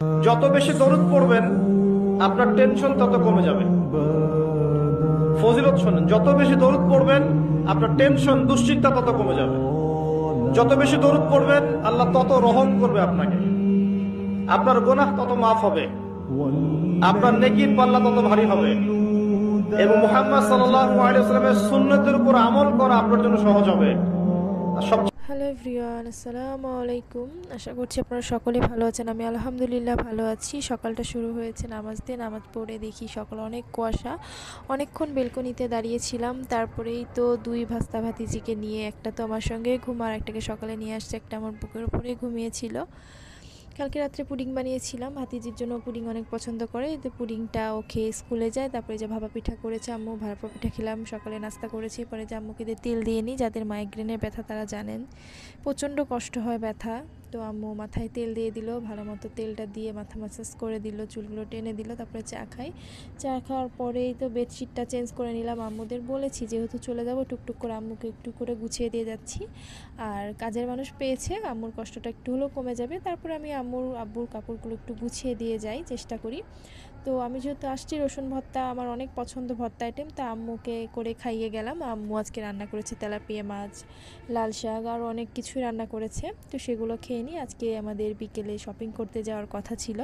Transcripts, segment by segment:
যত বেশি দরুদ পড়বেন আপনার টেনশন তত কমে যাবে। ফজিলত শোনেন, যত বেশি দরুদ পড়বেন আপনার টেনশন দুশ্চিন্তা তত কমে যাবে। যত বেশি দরুদ পড়বেন আল্লাহ তত রহম করবে আপনাকে, আপনার গুনাহ তত মাফ হবে, আপনার নেকির পাল্লা তত ভারী হবে এবং মুহাম্মদ সাল্লাল্লাহু আলাইহি ওয়াসাল্লামের সুন্নতের উপর আমল করা আপনার জন্য সহজ হবে। হ্যালো এভরিওয়ান, আসসালামু আলাইকুম। আশা করছি আপনারা সকলে ভালো আছেন। আমি আলহামদুলিল্লাহ ভালো আছি। সকালটা শুরু হয়েছে নামাজ দিয়ে, নামাজ পড়ে দেখি সকাল অনেক কুয়াশা। অনেকক্ষণ বেলকনিতে দাঁড়িয়েছিলাম, তারপরেই তো দুই ভাস্তা ভাতিজিকে নিয়ে, একটা তো আমার সঙ্গে ঘুমার, একটাকে সকালে নিয়ে আসছে, একটা আমার বুকের উপরে ঘুমিয়েছিল। কালকে রাত্রে পুডিং বানিয়েছিলাম, ভাতিজির জন্য পুডিং অনেক পছন্দ করে, তো পুডিংটা ও খেয়ে স্কুলে যায়। তারপরে যে ভাপা পিঠা করেছে আম্মু, ভাপা পিঠা খেলাম, সকালে নাস্তা করেছি। পরে যে আম্মুকে দিয়ে তেল দিয়ে নিই, যাদের মাইগ্রেনের ব্যথা তারা জানেন প্রচণ্ড কষ্ট হয় ব্যথা। তো আম্মু মাথায় তেল দিয়ে দিল, ভালো মতো তেলটা দিয়ে মাথা ম্যাসাজ করে দিল, চুলগুলো টেনে দিল। তারপরে চা খাই। চা খাওয়ার পরেই তো বেডশিটটা চেঞ্জ করে নিলাম। আম্মুদের বলেছি যেহেতু চলে যাব, টুকটুক করে আম্মুকে একটু করে গুছিয়ে দিয়ে যাচ্ছি। আর কাজের মানুষ পেয়েছে, আম্মুর কষ্টটা একটু হলেও কমে যাবে। তারপরে আমি আব্বুর কাপড়গুলো একটু গুছিয়ে দিয়ে যাই, চেষ্টা করি। তো আমি যেহেতু আসছি, রসুন ভর্তা আমার অনেক পছন্দ, ভর্তা আইটেম, তা আম্মুকে করে খাইয়ে গেলাম। আম্মু আজকে রান্না করেছে তেলাপিয়া মাছ, লাল শাক, আরও অনেক কিছুই রান্না করেছে। তো সেগুলো খেয়ে নিই। আজকে আমাদের বিকেলে শপিং করতে যাওয়ার কথা ছিল,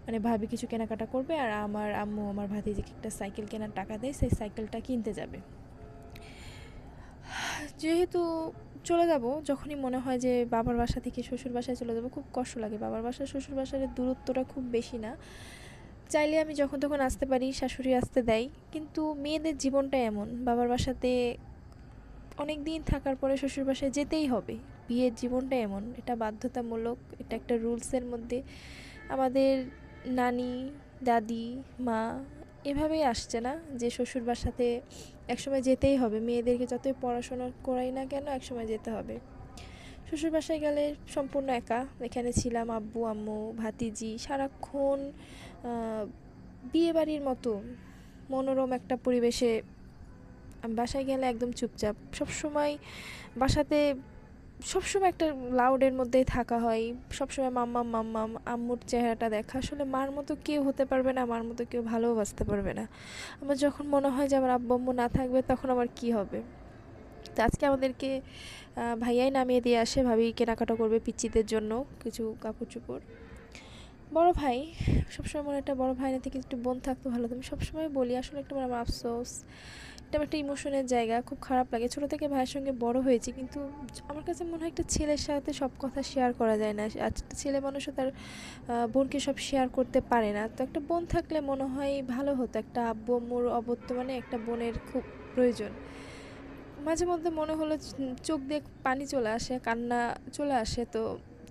মানে ভাবি কিছু কেনাকাটা করবে, আর আমার আম্মু আমার ভাতিজিকে একটা সাইকেল কেনার টাকা দেয়, সেই সাইকেলটা কিনতে যাবে। যেহেতু চলে যাব, যখনই মনে হয় যে বাবার বাসা থেকে শ্বশুর বাসায় চলে যাব, খুব কষ্ট লাগে। বাবার বাসা শ্বশুর বাসার দূরত্বটা খুব বেশি না, চাইলে আমি যখন তখন আসতে পারি, শাশুড়ি আসতে দেয়। কিন্তু মেয়েদের জীবনটা এমন, বাবার বাসাতে অনেক দিন থাকার পরে শ্বশুর বাসায় যেতেই হবে। বিয়ের জীবনটা এমন, এটা বাধ্যতামূলক, এটা একটা রুলসের মধ্যে। আমাদের নানি, দাদি, মা এভাবেই আসছে না যে শ্বশুর বাসাতে একসময় যেতেই হবে। মেয়েদেরকে যতই পড়াশোনা করাই না কেন, একসময় যেতে হবে। শ্বশুর বাসায় গেলে সম্পূর্ণ একা। এখানে ছিলাম আব্বু আম্মু ভাতিজি সারাক্ষণ, বিয়ে বাড়ির মতো মনোরম একটা পরিবেশে। আমি বাসায় গেলে একদম চুপচাপ, সবসময় বাসাতে সবসময় একটা লাউডের মধ্যেই থাকা হয়। সবসময় মাম্মাম মাম্মাম, আম্মুর চেহারাটা দেখা। আসলে মার মতো কেউ হতে পারবে না, মার মতো কেউ ভালোবাসতে পারবে না। আমার যখন মনে হয় যে আমার আব্বু আম্মু না থাকবে, তখন আমার কি হবে। তো আজকে আমাদেরকে ভাইয়াই নামিয়ে দিয়ে আসে, ভাবি কেনাকাটা করবে পিচ্চিদের জন্য কিছু কাপড় চোপড়। বড় ভাই, সবসময় মনে একটা বড় ভাই না থেকে একটু বোন থাকতো ভালো। আমি সবসময় বলি, আসলে একটা আমার আফসোস, এটা আমার একটা ইমোশনের জায়গা, খুব খারাপ লাগে। ছোটো থেকে ভাইয়ের সঙ্গে বড় হয়েছি, কিন্তু আমার কাছে মনে হয় একটা ছেলের সাথে সব কথা শেয়ার করা যায় না। আর একটা ছেলে মানুষও তার বোনকে সব শেয়ার করতে পারে না। তো একটা বোন থাকলে মনে হয় ভালো হতো। একটা আব্বু আম্মুর অবর্তমানে একটা বোনের খুব প্রয়োজন। মাঝে মধ্যে মনে হলো চোখ দিয়ে পানি চলে আসে, কান্না চলে আসে। তো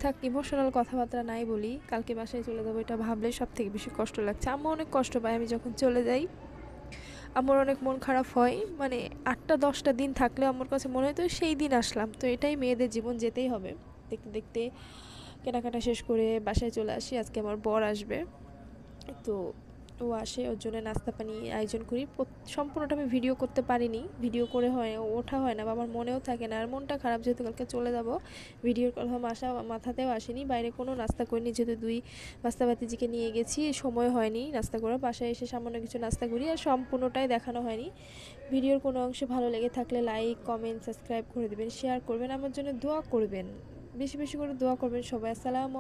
থাক, ইমোশনাল কথাবার্তা নাই বলি। কালকে বাসায় চলে যাবো, এটা ভাবলে সব থেকে বেশি কষ্ট লাগছে। আম্মু অনেক কষ্ট পায় আমি যখন চলে যাই। আমার অনেক মন খারাপ হয়, মানে 8টা 10টা দিন থাকলেও আমার কাছে মনে হয় তো সেই দিন আসলাম। তো এটাই মেয়েদের জীবন, যেতেই হবে। দেখতে দেখতে কেনাকাটা শেষ করে বাসায় চলে আসি। আজকে আমার বর আসবে, তো ও আসে, ওর জন্য নাস্তা পানি আয়োজন করি। সম্পূর্ণটা আমি ভিডিও করতে পারিনি, ভিডিও করে হয় ওঠা হয় না, বাবার মনেও থাকে না। আর মনটা খারাপ, যেহেতু কালকে চলে যাব, ভিডিওর কথা মাথাতেও আসেনি। বাইরে কোনো নাস্তা করিনি, যেহেতু দুই নাস্তা বাতিজিকে নিয়ে গেছি, সময় হয়নি নাস্তা করার। বাসায় এসে সামান্য কিছু নাস্তা করি, আর সম্পূর্ণটাই দেখানো হয়নি। ভিডিওর কোনো অংশ ভালো লেগে থাকলে লাইক কমেন্ট সাবস্ক্রাইব করে দেবেন, শেয়ার করবেন, আমার জন্য দোয়া করবেন, বেশি বেশি করে দোয়া করবেন সবাই। আসসালাম।